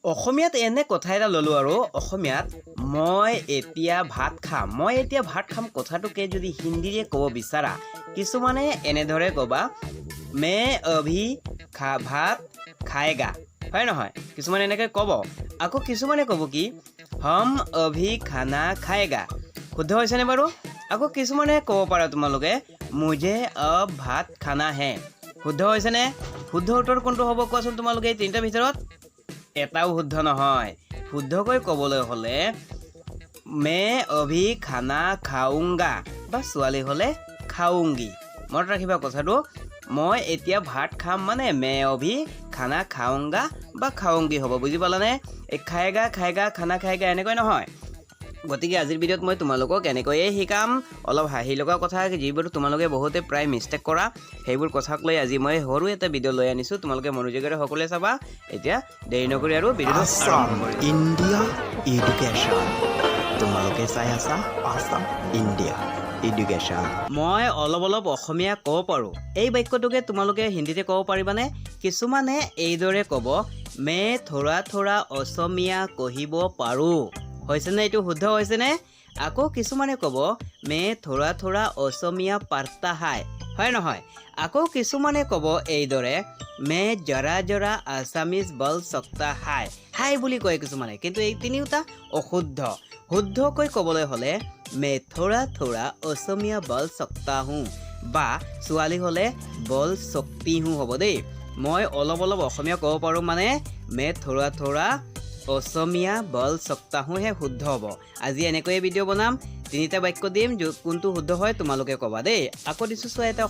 অসমীয়াত এনে কথা এটা ল'লোঁ আৰু অসমীয়াত মই এতিয়া ভাত খাম কথাটোকে যদি হিন্দীৰে ক'ব বিচাৰা কিছুমানে এনেদৰে ক'বা মে অভি ভাত খায়েগা হয় নহয় কিছুমানে এনেকৈ ক'ব আকৌ কিছুমানে ক'ব কি হম অভি খানা খায়েগা শুদ্ধ হৈছেনে বাৰু আকৌ কিছুমানে ক'ব পাৰা তোমালোকে মুঝে অব ভাত খানা হে শুদ্ধ হৈছেনে শুদ্ধ উত্তৰ কোনটো হ'ব কোৱাচোন তোমালোকে এই তিনিটাৰ ভিতৰত এটাও শুদ্ধ নহয় শুদ্ধকৈ ক'বলৈ হ'লে মে অভি খানা খাউংগা বা ছোৱালী হ'লে খাউংগি মনত ৰাখিবা কথাটো মই এতিয়া ভাত খাম মানে মে অভি খানা খাউংগা বা খাউংগি হ'ব বুজি পালানে এই খায়েগা খানা খায়েগা এনেকৈ নহয় গতিকে আজিৰ ভিডিঅ'ত মই তোমালোকক এনেকৈয়ে শিকাম অলপ হাঁহি লগা কথা যিবোৰ তোমালোকে বহুতে প্ৰায় মিষ্টেক কৰা সেইবোৰ কথাক লৈ আজি মই সৰু এটা ভিডিঅ' লৈ আনিছোঁ তোমালোকে মনোযোগেৰে সকলোৱে চাবা এতিয়া দেৰি নকৰি আৰু ভিডিঅ'টো আৰম্ভ কৰিম ইণ্ডিয়া এডুকেশ্যন তোমালোকে চাই আছা আসাম ইণ্ডিয়া এডুকেশ্যন মই অলপ অসমীয়া ক'ব পাৰোঁ এই বাক্যটোকে তোমালোকে হিন্দীতে ক'ব পাৰিবানে কিছুমানে এইদৰে ক'ব মে থোৰা অসমীয়া কহিব পাৰোঁ হৈছেনে এইটো শুদ্ধ হৈছেনে আকৌ কিছুমানে ক'ব মে থোৰা অসমীয়া পাৰ্তা হয় নহয় আকৌ কিছুমানে ক'ব এইদৰে মে জৰা আছামিজ বল চক্তা হাই বুলি কয় কিছুমানে কিন্তু এই তিনিওটা অশুদ্ধ শুদ্ধকৈ ক'বলৈ হ'লে মে থোৰা অসমীয়া বল চক্তা হওঁ বা ছোৱালী হ'লে বল শক্তি হওঁ হ'ব দেই মই অলপ অসমীয়া ক'ব পাৰোঁ মানে মে থোৰা অসমীয়া বল চক্তা হওঁহে শুদ্ধ হ'ব আজি এনেকৈয়ে ভিডিঅ' বনাম তিনিটা বাক্য দিম কোনটো শুদ্ধ হয় তোমালোকে ক'বা দেই আকৌ দিছোঁ চোৱা এটা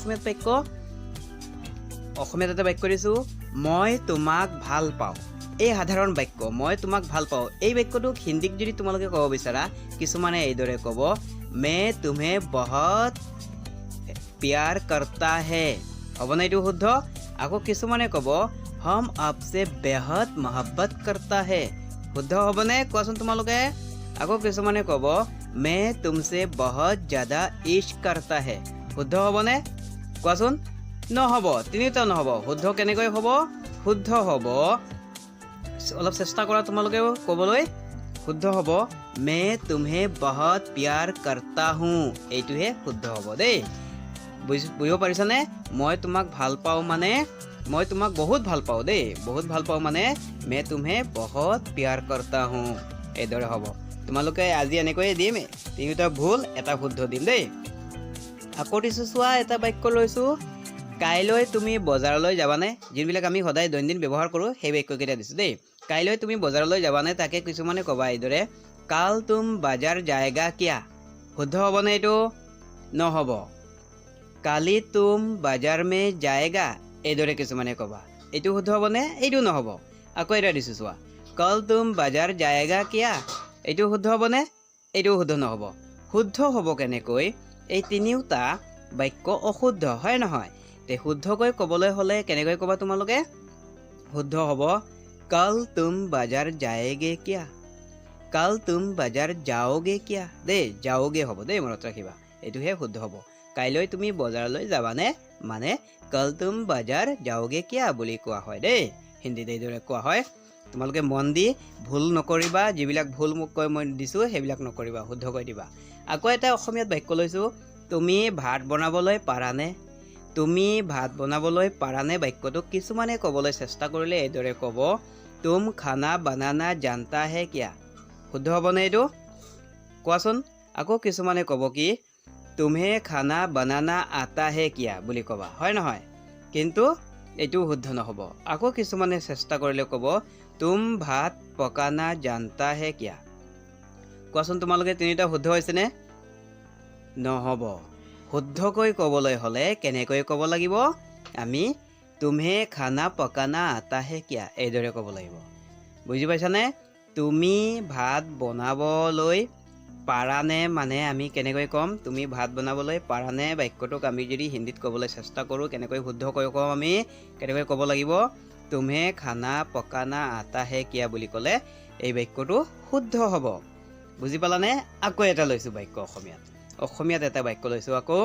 অসমীয়াত বাক্য দিছোঁ মই তোমাক ভাল পাওঁ এই সাধাৰণ বাক্য মই তোমাক ভাল পাওঁ এই বাক্যটোক হিন্দীত যদি তোমালোকে ক'ব বিচাৰা কিছুমানে এইদৰে ক'ব মে তুমে বহুত প্যাৰ কৰতা হে হ'বনে এইটো শুদ্ধ আকৌ কিছুমানে ক'ব হম আপছে বেহদ মহব্বত কৰতা হে শুদ্ধ হ'বনে কোৱাচোন তোমালোকে আকৌ কিছুমানে ক'ব মে তুমছে বহুত জ্যাদা ইশ্ক কৰতা হে শুদ্ধ হ'বনে কোৱাচোন নহ'ব তিনিটা নহ'ব শুদ্ধ কেনেকৈ হ'ব শুদ্ধ হ'ব অলপ চেষ্টা কৰা তোমালোকেও ক'বলৈ শুদ্ধ হ'ব মে তুমহে বহুত প্যাৰ কৰতা হওঁ এইটোহে শুদ্ধ হ'ব দেই বুজিব পাৰিছানে মই তোমাক ভাল পাওঁ মানে মই তোমাক বহুত ভাল পাওঁ দেই বহুত ভাল পাওঁ মানে মে তুমহে বহুত প্যাৰ কৰতা হওঁ এইদৰে হ'ব তোমালোকে আজি এনেকৈয়ে দিম তিনিটা ভুল এটা শুদ্ধ দিম দেই আকৌ দিছোঁ চোৱা এটা বাক্য লৈছোঁ কাইলৈ তুমি বজাৰলৈ যাবানে যিবিলাক আমি সদায় দৈনন্দিন ব্যৱহাৰ কৰোঁ সেই বাক্যকেইটা দিছোঁ দেই কাইলৈ তুমি বজাৰলৈ যাবানে তাকে কিছুমানে ক'বা এইদৰে কাল তুম বাজাৰ যায়গা কিয়া শুদ্ধ হ'বনে এইটো নহ'ব কালি তুম বাজাৰ মে যায়গা এইদৰে কিছুমানে ক'বা এইটো শুদ্ধ হ'বনে এইটো নহ'ব আকৌ এটা দিছোঁ চোৱা কল তুম বাজাৰ যায়গা কিয়া এইটো শুদ্ধ হ'বনে এইটো শুদ্ধ নহ'ব শুদ্ধ হ'ব কেনেকৈ এই তিনিওটা বাক্য অশুদ্ধ হয় নহয় তে শুদ্ধকৈ ক'বলৈ হ'লে কেনেকৈ ক'বা তোমালোকে শুদ্ধ হ'ব কল তুম বাজাৰ যায়গে কিয়া কাল তুম বাজাৰ যাওগে কিয়া দেই যাওগে হ'ব দেই মনত ৰাখিবা এইটোহে শুদ্ধ হ'ব কাইলৈ তুমি বজাৰলৈ যাবানে মানে কল তুম বাজাৰ যাওগে কিয়া বুলি কোৱা হয় দেই হিন্দীত এইদৰে কোৱা হয় তোমালোকে মন দি ভুল নকৰিবা যিবিলাক ভুল মোক কৈ মই দিছোঁ সেইবিলাক নকৰিবা শুদ্ধকৈ দিবা আকৌ এটা অসমীয়াত বাক্য লৈছোঁ তুমি ভাত বনাবলৈ পাৰানে বাক্যটোক কিছুমানে ক'বলৈ চেষ্টা কৰিলে এইদৰে ক'ব তুম খানা বানানা জানতা হে কিয়া শুদ্ধ হ'বনে এইটো কোৱাচোন আকৌ কিছুমানে ক'ব কি তুমহে খানা বানানা আতা হে কিয়া বুলি ক'বা হয় নহয় কিন্তু এইটো শুদ্ধ নহ'ব আকৌ কিছুমানে চেষ্টা কৰিলে ক'ব তুম ভাত পকানা জানতা হে কিয়া কোৱাচোন তোমালোকে তিনিটা শুদ্ধ হৈছেনে নহ'ব শুদ্ধকৈ ক'বলৈ হ'লে কেনেকৈ ক'ব লাগিব আমি তুমহে খানা পকানা আতা হে কিয়া এইদৰে ক'ব লাগিব বুজি পাইছানে তুমি ভাত বনাবলৈ পাৰানে মানে আমি কেনেকৈ ক'ম তুমি ভাত বনাবলৈ পাৰানে বাক্যটোক আমি যদি হিন্দীত ক'বলৈ চেষ্টা কৰোঁ কেনেকৈ শুদ্ধকৈ কওঁ আমি কেনেকৈ ক'ব লাগিব তুমহে খানা পকানা আতা হে কিয়া বুলি ক'লে এই বাক্যটো শুদ্ধ হ'ব বুজি পালানে আকৌ এটা লৈছোঁ বাক্য অসমীয়াত এটা বাক্য লৈছোঁ আকৌ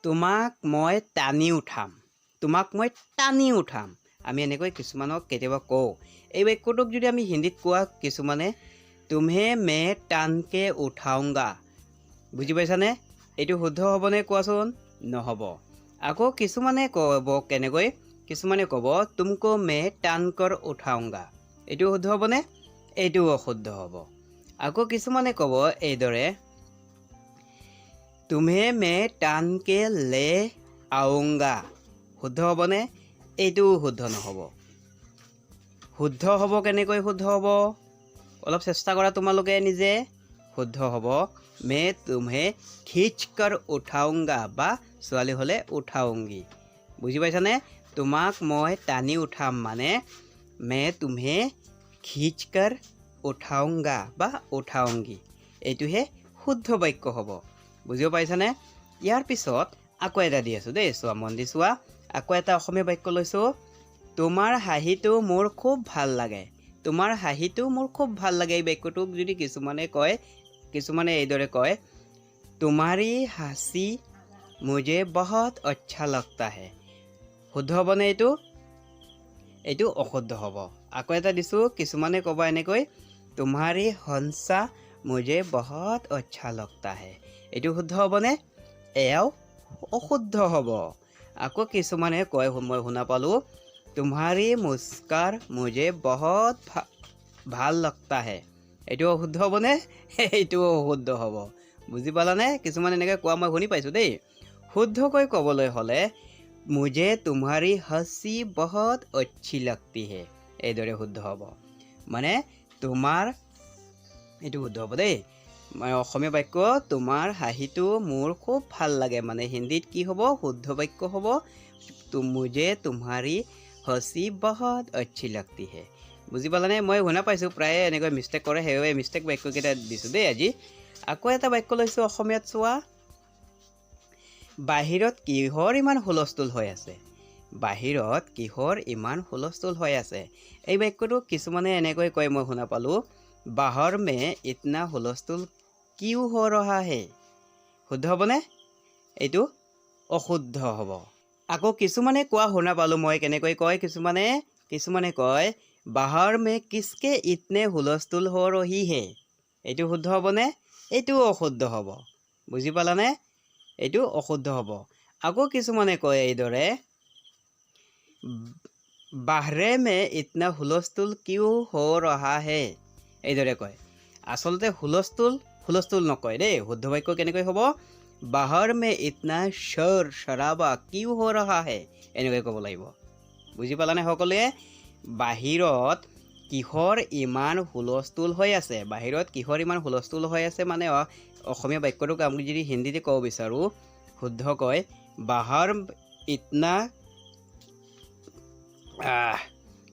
তোমাক মই টানি উঠাম আমি এনেকৈ কিছুমানক কেতিয়াবা কওঁ এই বাক্যটোক যদি আমি হিন্দীত কোৱা কিছুমানে तुम्हें मैं टान के उठाऊंगा বুজি পাইছানে এইটো শুদ্ধ হ'বনে কোৱাচোন নহ'ব আকৌ কিছুমানে ক'ব কেনেকৈ কিছুমানে ক'ব तुमको मैं टान कर उठाऊंगा এইটো শুদ্ধ হ'বনে এইটো অশুদ্ধ হ'ব আকৌ কিছুমানে ক'ব এইদৰে तुम्हें मैं टान के ले आऊंगा শুদ্ধ হ'বনে এইটো শুদ্ধ নহ'ব শুদ্ধ হ'ব কেনেকৈ শুদ্ধ হ'ব অলপ চেষ্টা কৰা তোমালোকে নিজে শুদ্ধ হ'ব मैं तुम्हें खींच कर उठाऊंगा বা ছোৱালী হ'লে উঠাউংগি বুজি পাইছানে তোমাক মই টানি উঠাম মানে मैं तुम्हें खींच कर उठाऊंगा বা উঠাউংগি এইটোহে শুদ্ধ বাক্য হ'ব বুজিব পাৰিছানে ইয়াৰ পিছত আকৌ এটা দি আছোঁ দেই চোৱা মন দি চোৱা আকৌ এটা অসমীয়া বাক্য লৈছোঁ তোমাৰ হাঁহিটো মোৰ খুব ভাল লাগে তোমাৰ হাঁহিটো মোৰ খুব ভাল লাগে এই বাক্যটোক যদি কিছুমানে কয় কিছুমানে এইদৰে কয় তোমাৰি হাসি মুझे बहुत अच्छा लगता है শুদ্ধ হ'বনে এইটো এইটো অশুদ্ধ হ'ব আকৌ এটা দিছোঁ কিছুমানে ক'ব এনেকৈ তোমাৰি হংসা मुझे बहुत अच्छा लगता है এইটো শুদ্ধ হ'বনে এয়াও অশুদ্ধ হ'ব আকৌ কিছুমানে কয় মই শুনা পালোঁ तुम्हारी मुस्कार मुझे बहुत ভাল लगता है এইটো অশুদ্ধ হ'বনে এইটো অশুদ্ধ হ'ব বুজি পালানে কিছুমানে এনেকৈ কোৱা মই শুনি পাইছোঁ দেই শুদ্ধকৈ ক'বলৈ হ'লে मुझे तुम्हारी हंसी बहुत अच्छी लगती है এইদৰে শুদ্ধ হ'ব মানে তোমাৰ এইটো শুদ্ধ হ'ব দেই মানে অসমীয়া বাক্য তোমাৰ হাঁহিটো মোৰ খুব ভাল লাগে মানে হিন্দীত কি হ'ব শুদ্ধ বাক্য হ'ব मुझे तुम्हारी हंसी बहुत अच्छी लगती है বুজি পালানে মই শুনা পাইছোঁ প্ৰায়ে এনেকৈ মিষ্টেক কৰে সেইবাবে মিষ্টেক বাক্যকেইটা দিছোঁ দেই আজি আকৌ এটা বাক্য লৈছোঁ অসমীয়াত চোৱা বাহিৰত কিহৰ ইমান হুলস্থুল হৈ আছে বাহিৰত কিহৰ ইমান হুলস্থুল হৈ আছে এই বাক্যটো কিছুমানে এনেকৈ কয় মই শুনা পালোঁ বাহৰ মে ইতনা হুলস্থুল কিউ হৈ ৰহা হে শুদ্ধ হ'বনে এইটো অশুদ্ধ হ'ব আকৌ কিছুমানে কোৱা শুনা পালোঁ মই কেনেকৈ কয় কিছুমানে কয় বাহৰ মে কিসকে ইতনে হুলস্থুল হৈ ৰহি হে এইটো শুদ্ধ হ'বনে এইটো অশুদ্ধ হ'ব বুজি পালানে এইটো অশুদ্ধ হ'ব আকৌ কিছুমানে কয় এইদৰে বাহৰে মে ইতনা হুলস্থুল কিউ হৈ ৰহা হে এইদৰে কয় আচলতে হুলস্থুল নকয় দেই শুদ্ধ বাক্য কেনেকৈ হ'ব বাহৰ মে ইতনা শৰ শৰাবা কিউ হৈ ৰহা হে এনেকৈ ক'ব লাগিব বুজি পালানে সকলোৱে বাহিৰত কিহৰ ইমান হুলস্থুল হৈ আছে বাহিৰত কিহৰ ইমান হুলস্থুল হৈ আছে মানে অসমীয়া বাক্যটোক আমি যদি হিন্দীতে ক'ব বিচাৰোঁ শুদ্ধকৈ বাহৰ ইতনা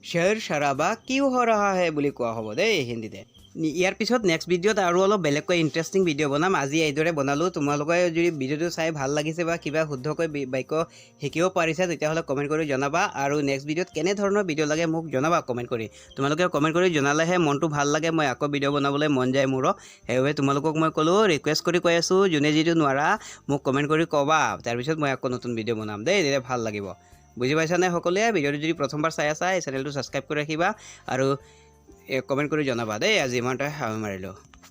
শৰ শৰাবা কিউ হৈ ৰহা হে বুলি কোৱা হ'ব দেই হিন্দীতে ইয়াৰ পিছত নেক্সট ভিডিঅ'ত আৰু অলপ বেলেগকৈ ইণ্টাৰেষ্টিং ভিডিঅ' বনাম আজি এইদৰে বনালোঁ তোমালোকে যদি ভিডিঅ'টো চাই ভাল লাগিছে বা কিবা শুদ্ধকৈ বাক্য শিকিব পাৰিছা তেতিয়াহ'লে কমেণ্ট কৰি জনাবা আৰু নেক্সট ভিডিঅ'ত কেনেধৰণৰ ভিডিঅ' লাগে মোক জনাবা কমেণ্ট কৰি তোমালোকে কমেণ্ট কৰি জনালেহে মনটো ভাল লাগে মই আকৌ ভিডিঅ' বনাবলৈ মন যায় মোৰ সেইবাবে তোমালোকক মই ক'লোঁ ৰিকুৱেষ্ট কৰি কৈ আছোঁ যোনে যিটো নোৱাৰা মোক কমেণ্ট কৰি ক'বা তাৰপিছত মই আকৌ নতুন ভিডিঅ' বনাম দেই তেতিয়া ভাল লাগিব বুজি পাইছানে সকলোৱে ভিডিঅ'টো যদি প্ৰথমবাৰ চাই আছা এই চেনেলটো ছাবস্ক্ৰাইব কৰি ৰাখিবা আৰু কমেণ্ট কৰি জনাবা দেই আজি ইমানতে সামৰি মাৰিলোঁ